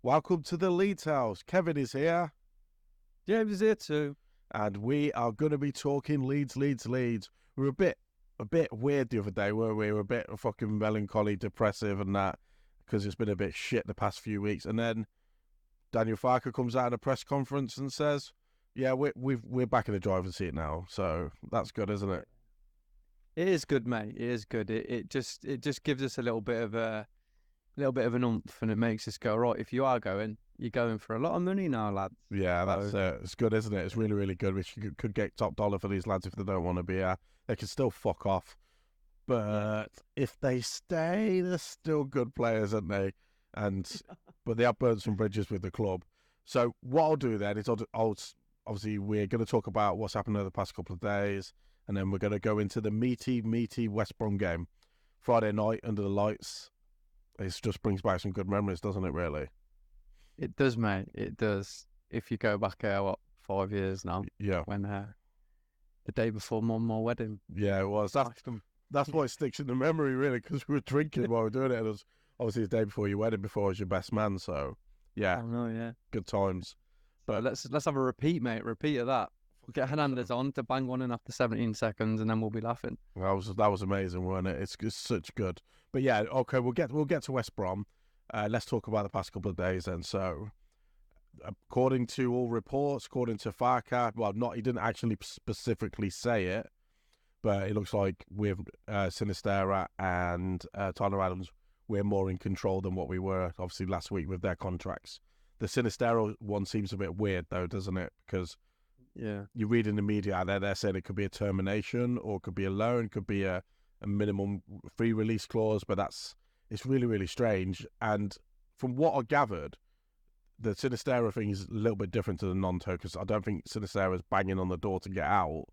Welcome to the Leeds House. Kevin is here. James is here too. And we are going to be talking Leeds. We were a bit weird the other day, weren't we? We were a bit fucking melancholy, depressive and that, because it's been a bit shit the past few weeks. And then Daniel Farke comes out in a press conference and says, yeah, we're back in the driver's seat now. So that's good, isn't it? It is good, mate. It is good. It just gives us a little bit of an oomph, and it makes us go, right, if you are going, you're going for a lot of money now, lads. Yeah, that's it's good, isn't it? It's really, really good. We could get top dollar for these lads if they don't want to be here. They can still fuck off. But if they stay, they're still good players, aren't they? But they have burnt some bridges with the club. So what I'll do then is I'll obviously we're going to talk about what's happened over the past couple of days, and then we're going to go into the meaty West Brom game. Friday night under the lights. It just brings back some good memories, doesn't it, really? It does, mate. It does. If you go back, 5 years now? Yeah. When the day before my wedding. Yeah, it was. That's why it sticks in the memory, really, because we were drinking while we were doing it. It was obviously the day before your wedding, before I was your best man. So, yeah. I know, yeah. Good times. But let's have a repeat, mate. Repeat of that. We'll get Hernandez on to bang one in after 17 seconds, and then we'll be laughing. That was amazing, wasn't it? It's such good. But yeah, okay, we'll get to West Brom. Let's talk about the past couple of days then. So, according to all reports, according to Farke, he didn't actually specifically say it, but it looks like with Sinisterra and Tyler Adams, we're more in control than what we were, obviously, last week with their contracts. The Sinisterra one seems a bit weird, though, doesn't it? Because you read in the media out there, they're saying it could be a termination or it could be a loan, could be a minimum free release clause, but it's really, really strange. And from what I gathered, the Sinisterra thing is a little bit different to the Nonto, because I don't think Sinisterra is banging on the door to get out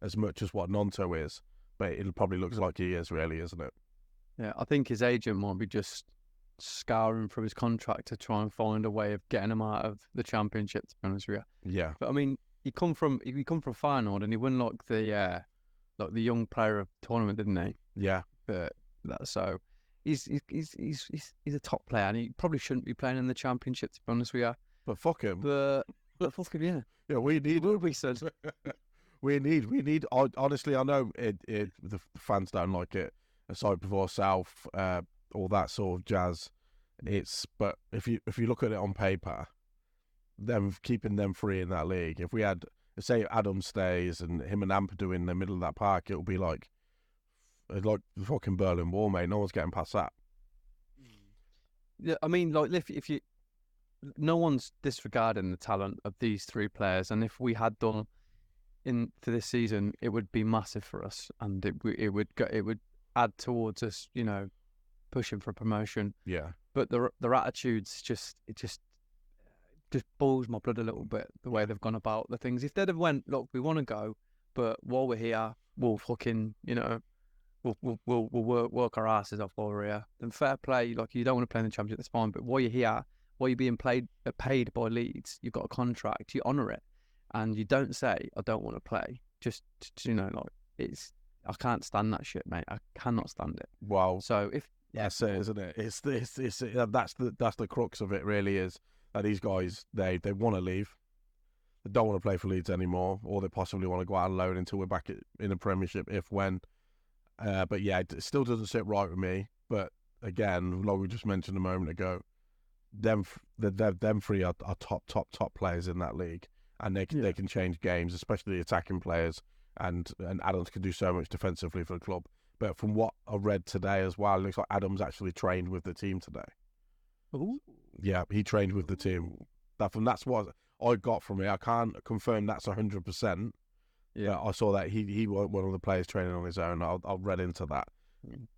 as much as what Nonto is, but it probably looks like he is, really, isn't it? Yeah, I think his agent might be just scouring through his contract to try and find a way of getting him out of the Championship, to be honest with you. Yeah. But I mean, he come from Feyenoord and he won like the young player of the tournament, didn't he? Yeah. So he's a top player, and he probably shouldn't be playing in the Championship, to be honest with you. But fuck him. But fuck him, yeah. Yeah, we need. Would we, son? we need. Honestly, I know the fans don't like it. Aside before South, all that sort of jazz. But if you look at it on paper, them keeping them free in that league. If we had, say, Adam stays and him and Ampadu in the middle of that park, it'll be like the fucking Berlin Wall, mate. No one's getting past that. Yeah, I mean, like if you, no one's disregarding the talent of these three players, and if we had done for this season, it would be massive for us, and it would add towards us, pushing for promotion. Yeah. But their attitudes just boils my blood a little bit, the way they've gone about the things. If they'd have went, look, we want to go, but while we're here, we'll fucking, we'll work our asses off while we're here. Then fair play. Like, you don't want to play in the Championship, that's fine. But while you're here, while you're being paid by Leeds, you've got a contract, you honour it, and you don't say, I don't want to play. Just I can't stand that shit, mate. I cannot stand it. Wow. So that's it, isn't it? It's that's the crux of it, really, is that these guys they want to leave. They don't want to play for Leeds anymore, or they possibly want to go out on loan until we're back in the Premiership, if when. But yeah, it still doesn't sit right with me. But again, like we just mentioned a moment ago, them three are top players in that league, and they can change games, especially the attacking players. And Adams can do so much defensively for the club. But from what I read today as well, it looks like Adams actually trained with the team today. Ooh. Yeah, he trained with the team. That's what I got from it. I can't confirm that's 100%. Yeah, I saw that he wasn't one of the players training on his own. I read into that,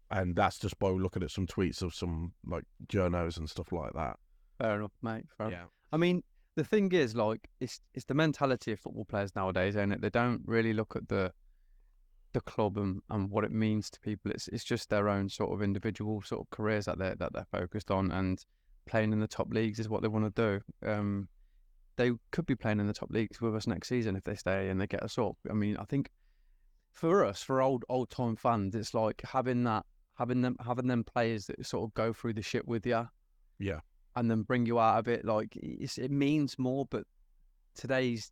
and that's just by looking at some tweets of some like journos and stuff like that. Fair enough, mate. Fair Yeah. enough. I mean, the thing is, like, it's the mentality of football players nowadays, isn't it? They don't really look at the club and what it means to people. It's just their own sort of individual sort of careers that they're focused on, and playing in the top leagues is what they want to do. They could be playing in the top leagues with us next season if they stay and they get us up. I mean, I think for us, for old time fans, it's like having that having them players that sort of go through the shit with you, Yeah. and then bring you out of it. Like it means more, but today's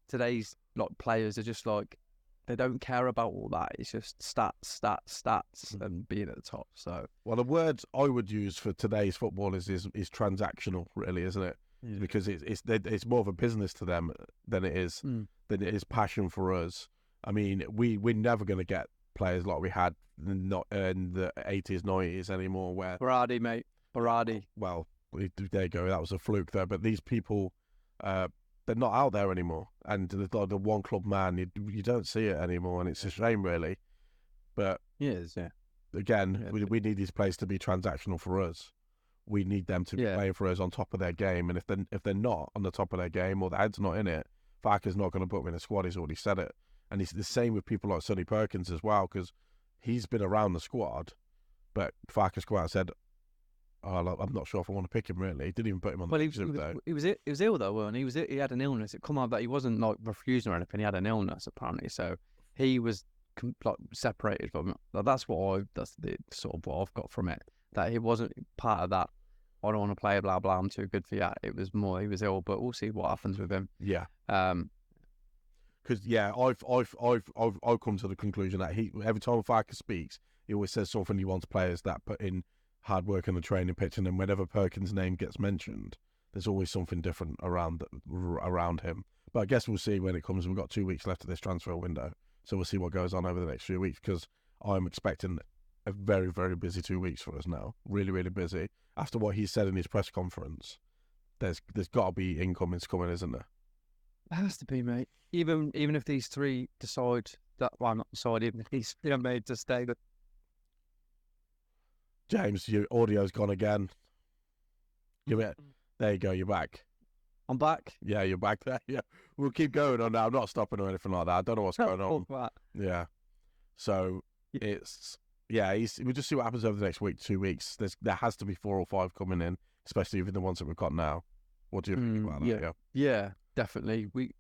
like players are just like they don't care about all that. It's just stats, and being at the top. So Well, the word I would use for today's football is transactional, really, isn't it? yeah. Because it's more of a business to them than it is passion for us. I mean, we're never going to get players like we had not in the 80s, 90s anymore. Where Berardi, mate, Berardi. Well, there you go. That was a fluke there. But these people, they're not out there anymore. And the one club man, you don't see it anymore, and it's a shame, really. But Yes, yeah. again, Yeah. we need these players to be transactional for us. We need them to be playing for us on top of their game. And if they're not on the top of their game, or the head's not in it, Farke's not going to put them in a squad. He's already said it. And it's the same with people like Sonny Perkins as well, because he's been around the squad, but Farke's come out and said, I'm not sure if I want to pick him, really. He didn't even put him on the reserve, though. He was ill, though, wasn't he? He had an illness. It come out that he wasn't, like, refusing or anything. He had an illness, apparently. So he was, like, separated from it. That's the sort of what I've got from it. That he wasn't part of that, I don't want to play, blah, blah, I'm too good for that. It was more, he was ill, but we'll see what happens with him. Yeah. Because, I've come to the conclusion that every time Farke speaks, he always says something he wants players that put in hard work on the training pitch, and then whenever Perkins' name gets mentioned, there's always something different around him. But I guess we'll see when it comes. We've got 2 weeks left of this transfer window, so we'll see what goes on over the next few weeks, because I'm expecting a very, very busy 2 weeks for us now. Really, really busy. After what he said in his press conference, there's got to be incomings coming, isn't there? It has to be, mate. Even if these three decide that, well, not decide, even if these three are made to stay. James, your audio's gone again. There you go, you're back. I'm back. Yeah, you're back there. Yeah, we'll keep going on now. I'm not stopping or anything like that. I don't know what's going on. Yeah. So we'll just see what happens over the next week, 2 weeks. There has to be 4 or 5 coming in, especially even the ones that we've got now. What do you think about that? Yeah, definitely. We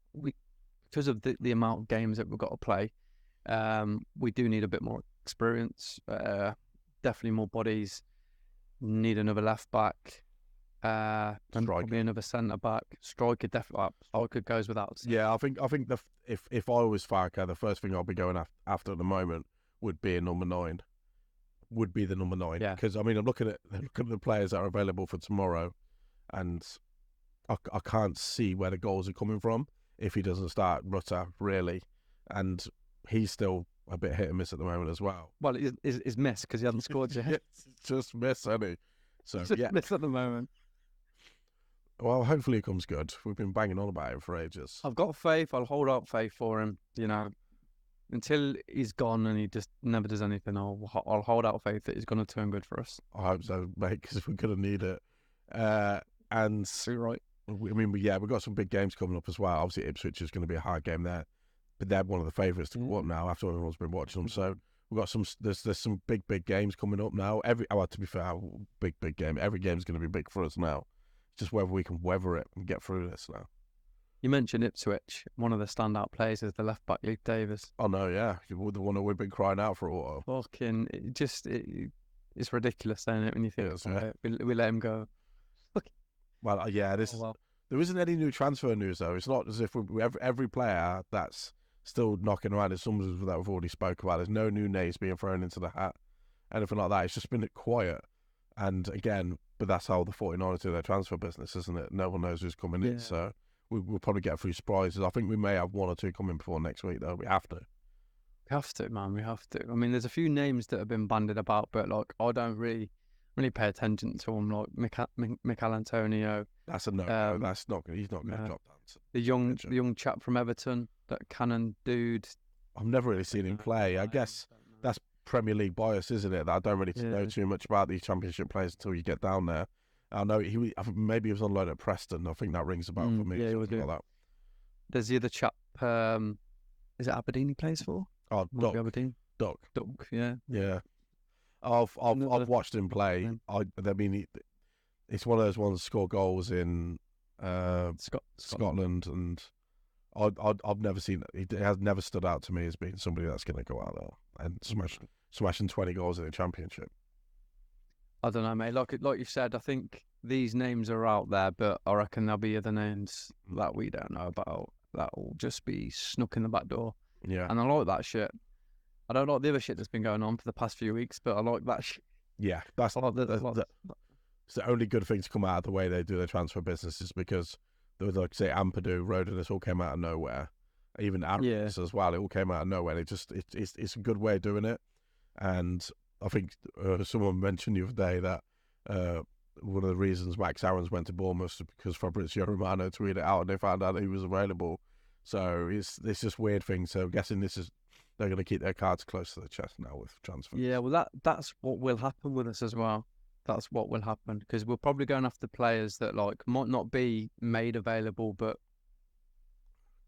because of the amount of games that we've got to play, we do need a bit more experience. Definitely more bodies. Need another left back. And probably another centre back. Striker definitely. Striker goes without saying. Yeah, I think if I was Farke, the first thing I'll be going after at the moment would be a number 9. Would be the number 9. Yeah. Because I mean, I'm looking at the players that are available for tomorrow, and I can't see where the goals are coming from if he doesn't start Rutter, really, and he's still a bit hit and miss at the moment as well. Well, it's miss because he hasn't scored yet. It's just miss, hasn't he? So miss at the moment. Well, hopefully it comes good. We've been banging on about it for ages. I've got faith. I'll hold out faith for him. Until he's gone and he just never does anything, I'll hold out faith that he's going to turn good for us. I hope so, mate, because we're going to need it. And you're right. I mean, we've got some big games coming up as well. Obviously, Ipswich is going to be a hard game there, but they're one of the favourites to go up now after everyone's been watching them. So we've got there's some big games coming up now. To be fair, big game. Every game's going to be big for us now. It's just whether we can weather it and get through this now. You mentioned Ipswich. One of the standout players is the left back, Luke Davis. Oh no, yeah, the one that we've been crying out for a while. Fucking, it's ridiculous, isn't it? When you think we let him go. Well, there isn't any new transfer news though. It's not as if every player that's still knocking around is someone that we've already spoke about. There's no new names being thrown into the hat, anything like that. It's just been quiet. And again, but that's how the 49ers do their transfer business, isn't it? No one knows who's coming in, so we'll probably get a few surprises. I think we may have 1 or 2 coming before next week, though. We have to. We have to, man. We have to. I mean, there's a few names that have been bandied about, but like I don't really pay attention to them. Like Mikel Antonio. That's a no. That's not. He's not going to drop that. The young chap from Everton, that Cannon dude. I've never really seen him play. I guess that's Premier League bias, isn't it? That I don't really know too much about these Championship players until you get down there. I know maybe he was on loan at Preston. I think that rings a bell for me. Yeah, like that. There's the other chap. Is it Aberdeen he plays for? Oh, Duck. Aberdeen. Duck. Yeah. Yeah. I've watched him play. I mean, it's one of those ones that score goals in Scotland, and I've never seen it. It has never stood out to me as being somebody that's going to go out there and smashing 20 goals in a Championship. I don't know, mate. Like you said, I think these names are out there, but I reckon there'll be other names that we don't know about that will just be snuck in the back door. Yeah. And I like that shit. I don't like the other shit that's been going on for the past few weeks, but I like that shit. Yeah, that's it's the only good thing to come out of the way they do their transfer businesses, because there was, like, say, Ampadu, Roden, this all came out of nowhere. Even Arrows as well, it all came out of nowhere. It's a good way of doing it. And I think someone mentioned the other day that one of the reasons Max Aarons went to Bournemouth was because Fabrizio Romano tweeted it out and they found out he was available. So it's just weird thing. So I'm guessing they're going to keep their cards close to the chest now with transfers. Yeah, well, that's what will happen with us as well. That's what will happen, because we're probably going after players that like might not be made available, but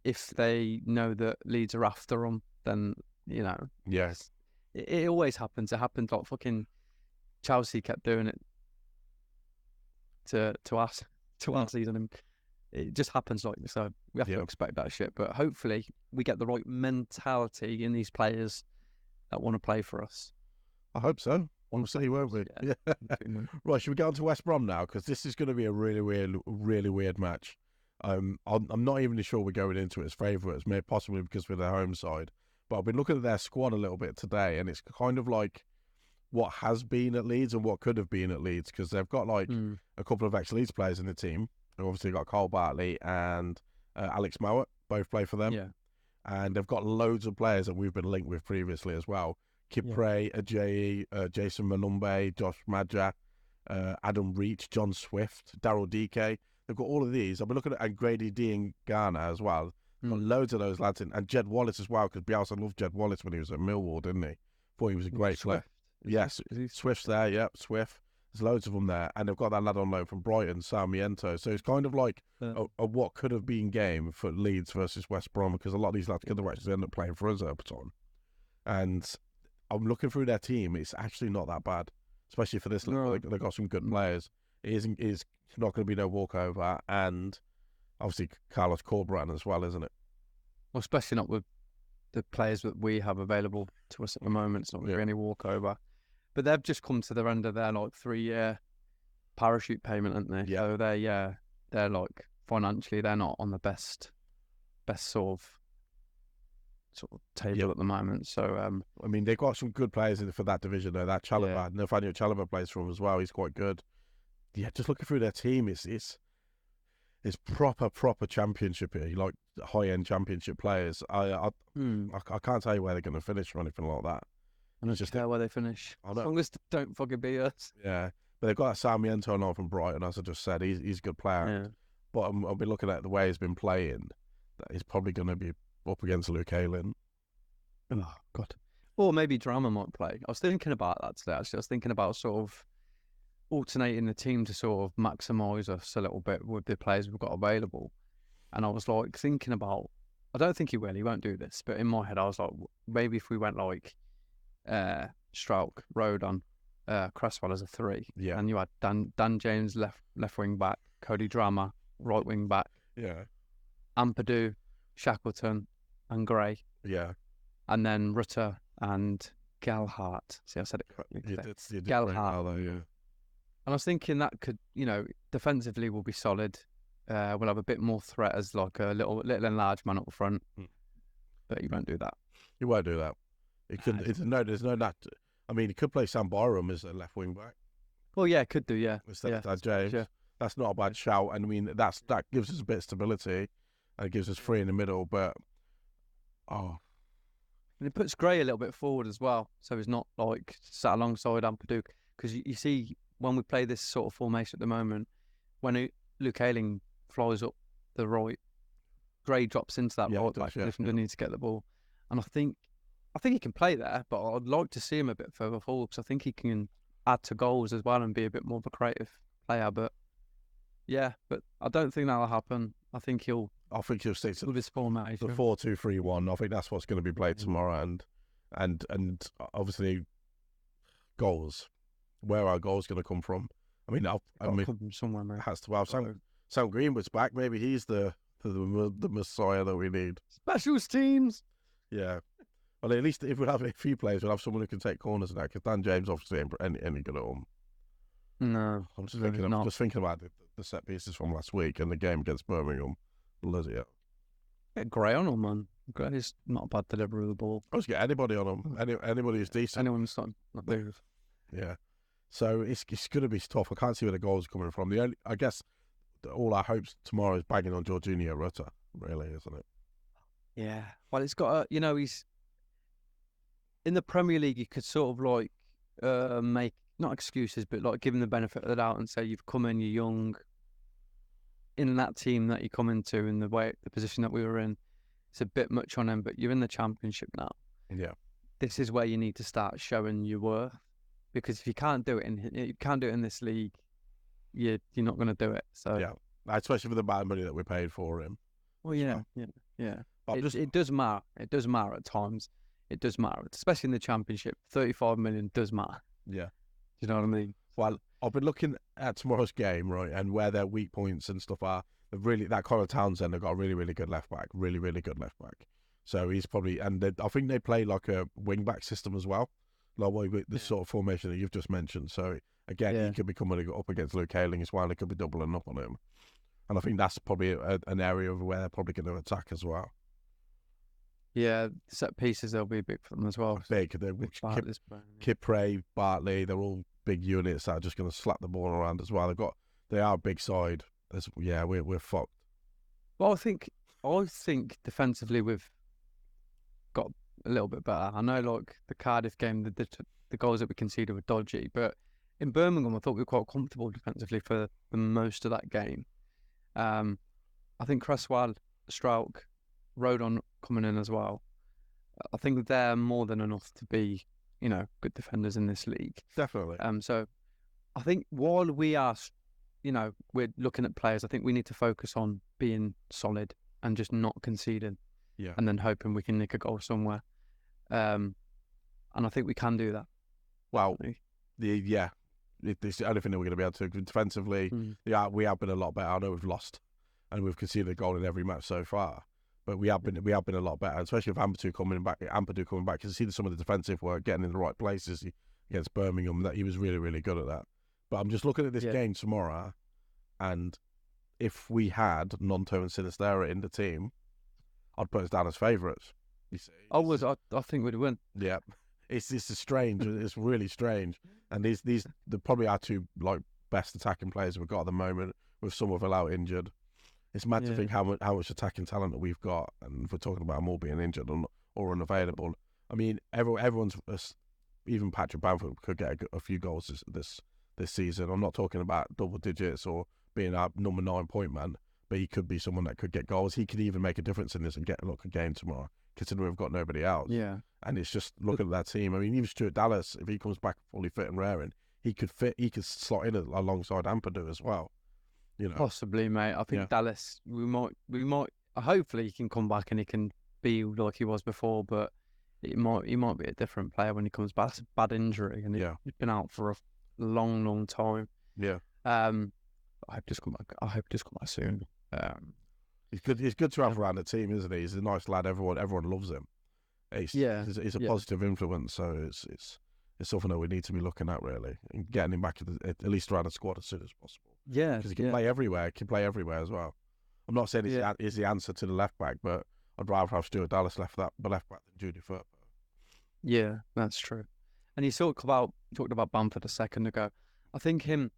if they know that Leeds are after them, then Yes, it always happens. It happened like fucking Chelsea kept doing it to us our season, and it just happens like so. We have to expect that shit, but hopefully we get the right mentality in these players that want to play for us. I hope so. We'll see, won't we? Yeah. Right, should we get on to West Brom now? Because this is going to be a really weird match. I'm not even sure we're going into it as favourites, maybe possibly because we're their home side. But I've been looking at their squad a little bit today, and it's kind of like what has been at Leeds and what could have been at Leeds, because they've got like a couple of ex-Leeds players in the team. They've obviously got Cole Bartley and Alex Mowat, both play for them. Yeah. And they've got loads of players that we've been linked with previously as well. Kipre, Ajayi, Jason Manumbe, Josh Madja, Adam Reach, John Swift, Daryl DK. They've got all of these. I've been looking at Grady D and Ghana as well. Got loads of those lads in. And Jed Wallace as well, because Bielsa loved Jed Wallace when he was at Millwall, didn't he? Thought he was a great player. Yes, Swift's there, yep, Swift. There's loads of them there. And they've got that lad on loan from Brighton, Sarmiento. So it's kind of like a what could have been game for Leeds versus West Brom, because a lot of these lads could have actually ended up playing for us over time. And I'm looking through their team. It's actually not that bad, especially for this. No. They've got some good players. It's not going to be no walkover, and obviously Carlos Corberán as well, isn't it? Well, especially not with the players that we have available to us at the moment. It's not going to be any walkover. But they've just come to the end of their like 3-year parachute payment, haven't they? Yeah. So they're like financially they're not on the best sort of table at the moment. So I mean, they've got some good players for that division though. That Chalobah, Nathaniel Chalobah plays for them as well. He's quite good. Yeah, just looking through their team, it's proper championship here. You like high end championship players. I can't tell you where they're going to finish or anything like that. I don't care where they finish. As long as they don't fucking beat us. Yeah, but they've got that Sarmiento on from Brighton, as I just said. He's a good player. Yeah. But I'll be looking at the way he's been playing. That he's probably going to be up against Luke Ayling. Oh God. Or maybe Drama might play. I was thinking about that today. Actually, I was thinking about sort of alternating the team to sort of maximise us a little bit with the players we've got available. And I was like thinking about, I don't think he won't do this, but in my head I was like, maybe if we went like Strauch, Rodon, Cresswell as a 3, and you had Dan James left wing back, Cody Drama right wing back, Ampadu, Shackleton and Gray, and then Rutter and Gelhardt. See, I said it correctly. You did Gelhardt. And I was thinking that could, defensively will be solid. We'll have a bit more threat as like a little enlarged man up front. But he won't do that. He won't do that. There's no that. I mean, he could play Sam Byram as a left wing back. Well, yeah, could do, yeah. Instead of Dad James. Yeah. That's not a bad shout. And I mean, that gives us a bit of stability and it gives us 3 in the middle. But, And it puts Gray a little bit forward as well. So he's not like sat alongside Ampadu. Because you see, when we play this sort of formation at the moment, when Luke Ayling flies up the right, Gray drops into that right back position and needs to get the ball. And I think he can play there, but I'd like to see him a bit further forward because I think he can add to goals as well and be a bit more of a creative player. But I don't think that'll happen. I think he'll stick to this formation. The 4-2-3-1. I think that's what's going to be played tomorrow. And obviously goals. Where are goals going to come from? I mean, come from somewhere, mate. It has to. Well, Sam Greenwood's back. Maybe he's the messiah that we need. Specials teams. Yeah. Well, at least if we have a few players, we'll have someone who can take corners and that. Because Dan James obviously ain't any good at them. No, I'm just there's not. thinking about the set pieces from last week and the game against Birmingham. Bloody hell. Get Gray on him, man. Gray is not a bad delivery of the ball. I was get anybody on them. Anybody who's decent. Anyone's not there. Yeah. So it's going to be tough. I can't see where the goals are coming from. I guess all our hopes tomorrow is bagging on Jorginho Rutter, really, isn't it? Yeah. Well, it's got he's in the Premier League. You could sort of like make not excuses, but like give him the benefit of the doubt and say you've come in, you're young. In that team that you come into, in the position that we were in, it's a bit much on him. But you're in the Championship now. Yeah. This is where you need to start showing your worth, because if you can't do it in this league, you're not going to do it. So yeah, especially for the bad money that we paid for him. Well, yeah. It does matter. It does matter at times. It does matter, especially in the Championship. 35 million does matter. Yeah. Do you know what I mean? Well, I've been looking at tomorrow's game, right, and where their weak points and stuff are. That Connor Townsend, they've got a really, really good left back. Really, really good left back. So he's probably, and I think they play like a wing back system as well, like with this sort of formation that you've just mentioned. So again, he could be coming up against Luke Ayling as well. They could be doubling up on him, and I think that's probably an area where they're probably going to attack as well. Yeah, set pieces they'll be big for them as well. Big. Kipre, Bartley, they're all big units that are just going to slap the ball around as well. They are a big side. We're fucked. Well, I think defensively we've got a little bit better. I know, like the Cardiff game, the goals that we conceded were dodgy, but in Birmingham I thought we were quite comfortable defensively for the most of that game. I think Cresswell, Strauch, Rodon coming in as well. I think they're more than enough to be, good defenders in this league. Definitely. So I think while we are, we're looking at players, I think we need to focus on being solid and just not conceding. Yeah. And then hoping we can nick a goal somewhere. And I think we can do that. Well, it's the only thing that we're going to be able to do. Defensively. Yeah, we have been a lot better. I know we've lost and we've conceded a goal in every match so far. But we have been a lot better, especially with Ampadu coming back. Because you see some of the defensive work, getting in the right places against Birmingham. That he was really, really good at that. But I'm just looking at this game tomorrow, and if we had Nonto and Sinistera in the team, I'd put us down as favourites. You see, I think we'd win. Yeah, it's strange. It's really strange. And these probably our two best attacking players we've got at the moment, with some of them out injured. It's mad to think how much attacking talent that we've got, and if we're talking about them all being injured or unavailable. I mean, everyone's, even Patrick Bamford could get a few goals this season. I'm not talking about double digits or being our number 9 point man, but he could be someone that could get goals. He could even make a difference in this and get a game tomorrow, considering we've got nobody else. Yeah. And it's just looking at that team. I mean, even Stuart Dallas, if he comes back fully fit and raring, he could slot in alongside Ampadu as well. Possibly, mate. I think Dallas, we might. Hopefully, he can come back and he can be like he was before. But he might be a different player when he comes back. It's a bad injury, and he's been out for a long, long time. Yeah. I hope just come back. I hope just come back soon. He's good. He's good to have around the team, isn't he? He's a nice lad. Everyone loves him. He's a positive influence. So it's something that we need to be looking at, really, and getting him back at least around the squad as soon as possible. Yeah, because he can play everywhere. He can play everywhere as well. I'm not saying he's the answer to the left back, but I'd rather have Stuart Dallas left back than Junior Firpo. Yeah, that's true. And you talked about Bamford a second ago. I think him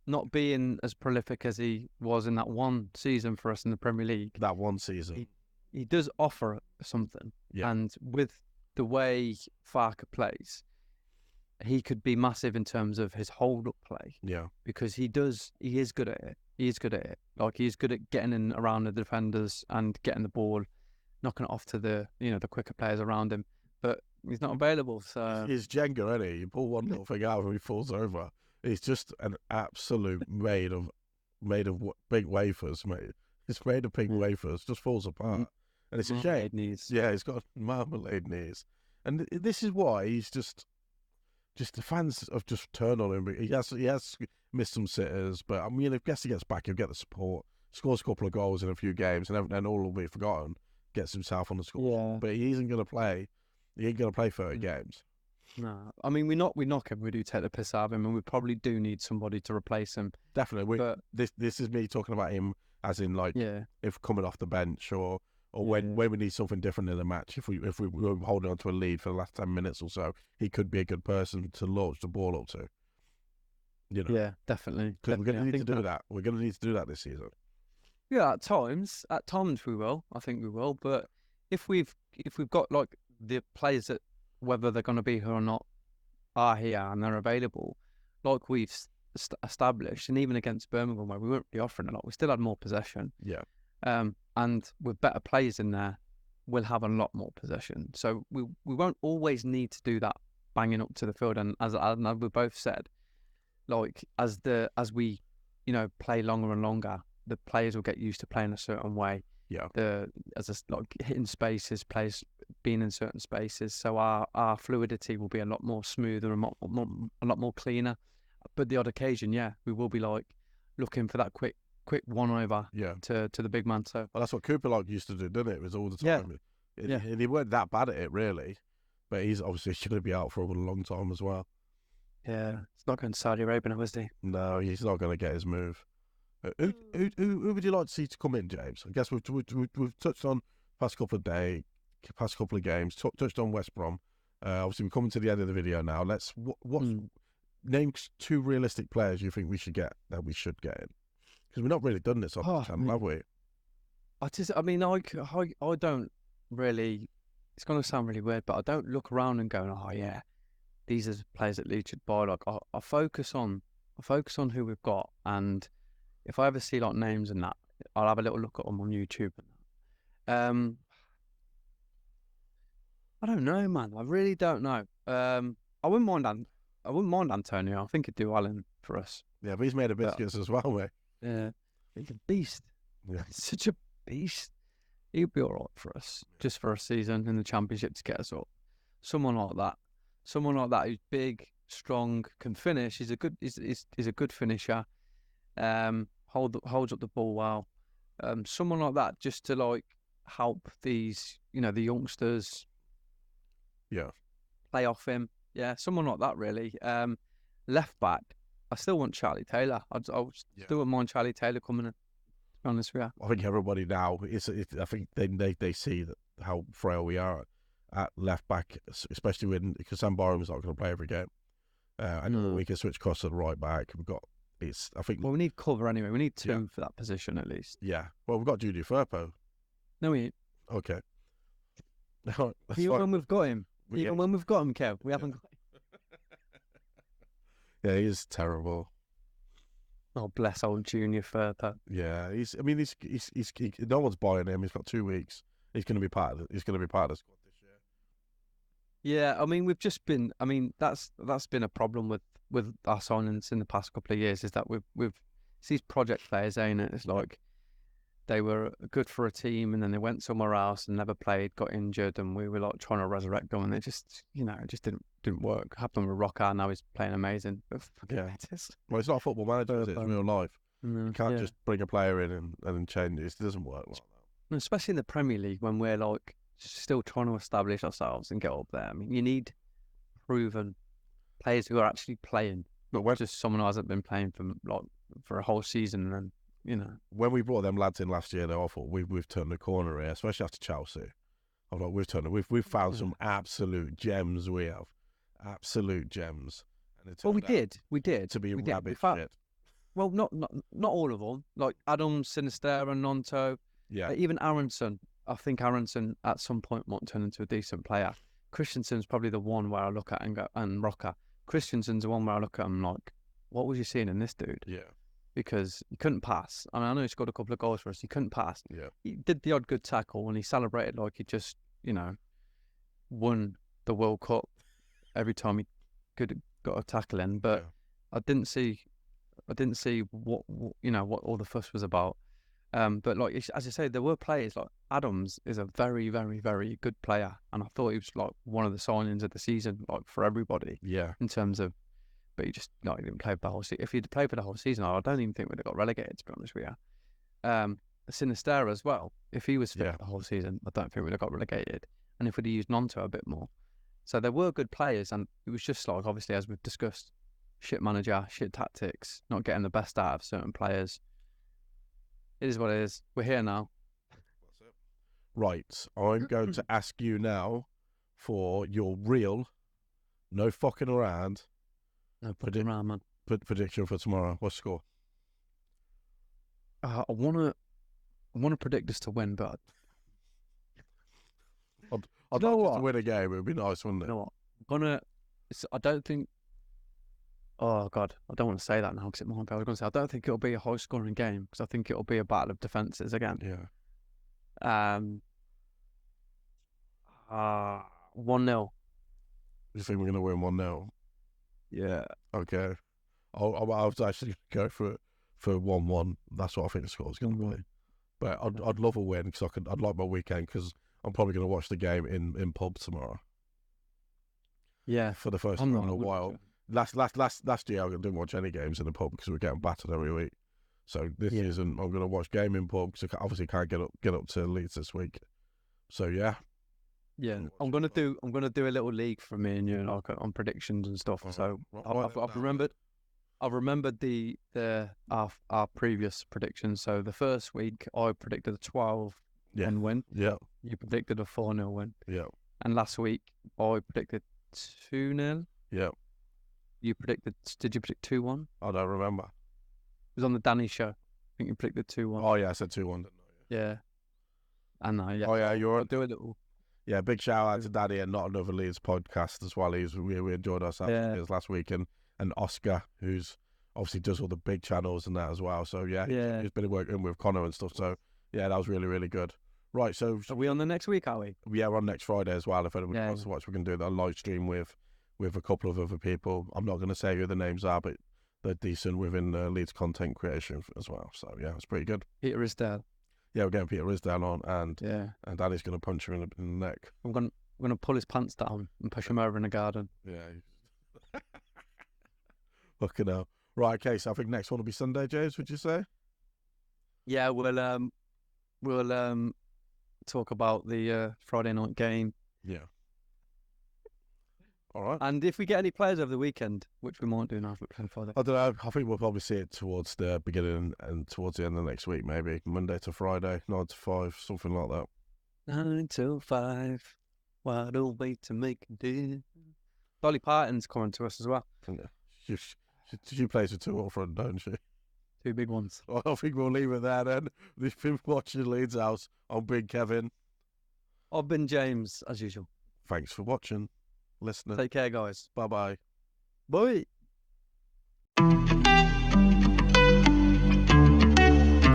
not being as prolific as he was in that one season for us in the Premier League. That one season, he does offer something. Yeah. And with the way Farke plays, he could be massive in terms of his hold-up play. Yeah. Because he is good at it. He's good at it. Like, he's good at getting in around the defenders and getting the ball, knocking it off to the quicker players around him. But he's not available, so... He's Jenga, isn't he? You pull one little thing out and he falls over. He's just an absolute made of big wafers, mate. It's made of pink wafers, just falls apart. And it's a shame. Knees. Yeah, he's got marmalade knees. And this is why he's just the fans have just turned on him. He has missed some sitters, but I mean, I guess he gets back, he'll get the support, scores a couple of goals in a few games, and then all will be forgotten. Gets himself on the score, but he ain't going to play 30 games. No, I mean we knock him. We do take the piss out of him, and we probably do need somebody to replace him. Definitely. But This is me talking about him as in like yeah, if coming off the bench or yeah. when we need something different in the match. If we were holding on to a lead for the last 10 minutes or so, he could be a good person to launch the ball up to. You know, Yeah, definitely. because we're going to need to do that. that. We're going to need to do that this season. Yeah, at times we will. I think we will. But if we've got like the players that whether they're going to be here or not are here and they're available, like we've established, and even against Birmingham where we weren't really offering a lot, we still had more possession. Yeah. And with better players in there, we'll have a lot more possession. So we won't always need to do that banging up to the field. And as we both said, like as we play longer and longer, the players will get used to playing a certain way. Yeah. Like hitting spaces, players being in certain spaces, so our fluidity will be a lot more smoother and a lot more cleaner. But the odd occasion, yeah, we will be like looking for that quick 1-over to the big man. So well, that's what Cooper like used to do, didn't it? It was all the time. Yeah. And he weren't that bad at it really, but he's obviously going to be out for a long time as well. Yeah, it's not going to Saudi Arabia now, is he? No, he's not going to get his move. Who would you like to see to come in, James? I guess we've touched on past couple of games, touched on West Brom. Obviously, we're coming to the end of the video now. Let's name 2 realistic players you think we should get in, because we've not really done this on the channel, have we? I don't really. It's going to sound really weird, but I don't look around and go, "Oh yeah, these are the players that Leeds should buy." Like I focus on who we've got, and if I ever see like names and that, I'll have a little look at them on YouTube. I don't know, man. I really don't know. I wouldn't mind Antonio. I think he'd do well in for us. Yeah, but he's made of biscuits as well, mate. Yeah, he's a beast. Yeah, such a beast. He'd be all right for us, just for a season in the Championship to get us up. Someone like that who's big, strong, can finish. He's a good finisher. Holds up the ball well. Someone like that just to like help these, the youngsters. Yeah. Play off him. Yeah, someone like that really. Left back, I still want Charlie Taylor. I still wouldn't mind Charlie Taylor coming in. To be honest with you. I think everybody now I think they see that how frail we are at left back, especially because Sam Barham's not going to play every game. I know we can switch across to the right back. Well, we need cover anyway. We need 2 for that position at least. Yeah. Well, we've got Judy Firpo. No, we ain't. Okay. When we've got him. When we've got him, Kev, we haven't got him. Yeah, he's terrible. Oh, bless old Junior Firpo. Yeah, he's no one's buying him. He's got 2 weeks. He's going to be part of the squad this year. Yeah, I mean, we've just been. I mean, that's been a problem with our signings in the past couple of years. Is that we've it's these project players, ain't it? It's like they were good for a team and then they went somewhere else and never played, got injured, and we were like trying to resurrect them, and it just didn't work. Happened with Rocker. Now he's playing amazing. Yeah. Well, it's not a football manager, is it? It's real life. You can't just bring a player in and change it. It doesn't work like that. Especially in the Premier League when we're like still trying to establish ourselves and get up there. I mean, you need proven players who are actually playing, not just someone who hasn't been playing for a whole season. And then, when we brought them lads in last year, I thought we've turned the corner here, especially after Chelsea. I thought we've found some absolute gems. We have absolute gems. And well, we did to be rabbit shit. Well, not all of them. Like Adams, Sinisterra, Nonto. Yeah. Even Aronson. I think Aronson at some point might turn into a decent player. Christensen's probably the one where I look at and go, and Rocker. Christensen's the one where I look at and I'm like, what was you seeing in this dude? Yeah. Because he couldn't pass. I mean, I know he scored a couple of goals for us. He couldn't pass. Yeah. He did the odd good tackle and he celebrated like he just, won the World Cup every time he could have got a tackle in. But I didn't see what all the fuss was about. But like as I say, there were players like Adams is a very, very, very good player, and I thought he was like one of the signings of the season, like for everybody. Yeah. In terms of, but he didn't play for the whole season. If he'd played for the whole season, I don't even think we'd have got relegated. To be honest with you, Sinisterra as well. If he was fit for the whole season, I don't think we'd have got relegated. And if we'd have used Nonto a bit more, So there were good players, and it was just like, obviously, as we've discussed, shit manager, shit tactics, not getting the best out of certain players. It is what it is. We're here now. Right, I'm going to ask you now for your real, no fucking around, No fucking around, man. prediction for tomorrow. What's the score? I wanna predict us to win, but I'd know like us what? to win a game. It would be nice, wouldn't it? you know what? I don't think. Oh God, I don't want to say that now because it might be. I was going to say I don't think it'll be a high-scoring game because I think it'll be a battle of defences again. Yeah. 1-0. You think we're going to win 1-0? Yeah. Okay. I was actually going for 1-1. That's what I think the score's going to be. But I'd love a win because I'd like my weekend because I'm probably going to watch the game in pub tomorrow. Yeah. For the first time in a while. Last year I didn't watch any games in the pub because we were getting battered every week. So this season I'm going to watch game in pub because I obviously can't get up to Leeds this week. So yeah. Yeah, I'm gonna do a little league for me and you, like on predictions and stuff. So I've remembered our previous predictions. So the first week I predicted a 12-1 win. Yeah. You predicted a 4-0 win. Yeah. And last week I predicted 2-0. Yeah. Did you predict 2-1? I don't remember. It was on the Danny show. I think you predicted 2-1. Oh yeah, I said 2-1, didn't I? Yeah. And yeah. Oh yeah, I'll do a little. Yeah, big shout out to Daddy and Not Another Leeds podcast as well. We enjoyed ourselves last week, and Oscar, who's obviously does all the big channels and that as well. So yeah, he's been working with Connor and stuff. So yeah, that was really, really good. Right, so are we on the next week? Are we? Yeah, we're on next Friday as well. If anybody wants to watch, we can do that live stream with a couple of other people. I'm not going to say who the names are, but they're decent within Leeds content creation as well. So yeah, it's pretty good. Peter Isdale. Yeah, we're getting Peter Isdale on, and Daddy's going to punch him in the neck. I'm going to pull his pants down and push him over in the garden. Yeah. Fucking hell. Right, okay, so I think next one will be Sunday, James, would you say? Yeah, we'll talk about the Friday night game. Yeah. All right. And if we get any players over the weekend, which we might do now if we're playing Friday. I don't know. I think we'll probably see it towards the beginning and towards the end of next week, maybe. Monday to Friday, 9 to 5, something like that. 9 to 5. Why don't wait to make a deal? Dolly Parton's coming to us as well. Yeah. She plays with 2 up front, don't she? 2 big ones. Well, I think we'll leave it there then. We've been watching Leeds House. I'm Big Kevin. I've been James, as usual. Thanks for watching, listening. Take care, guys. Bye-bye. Bye.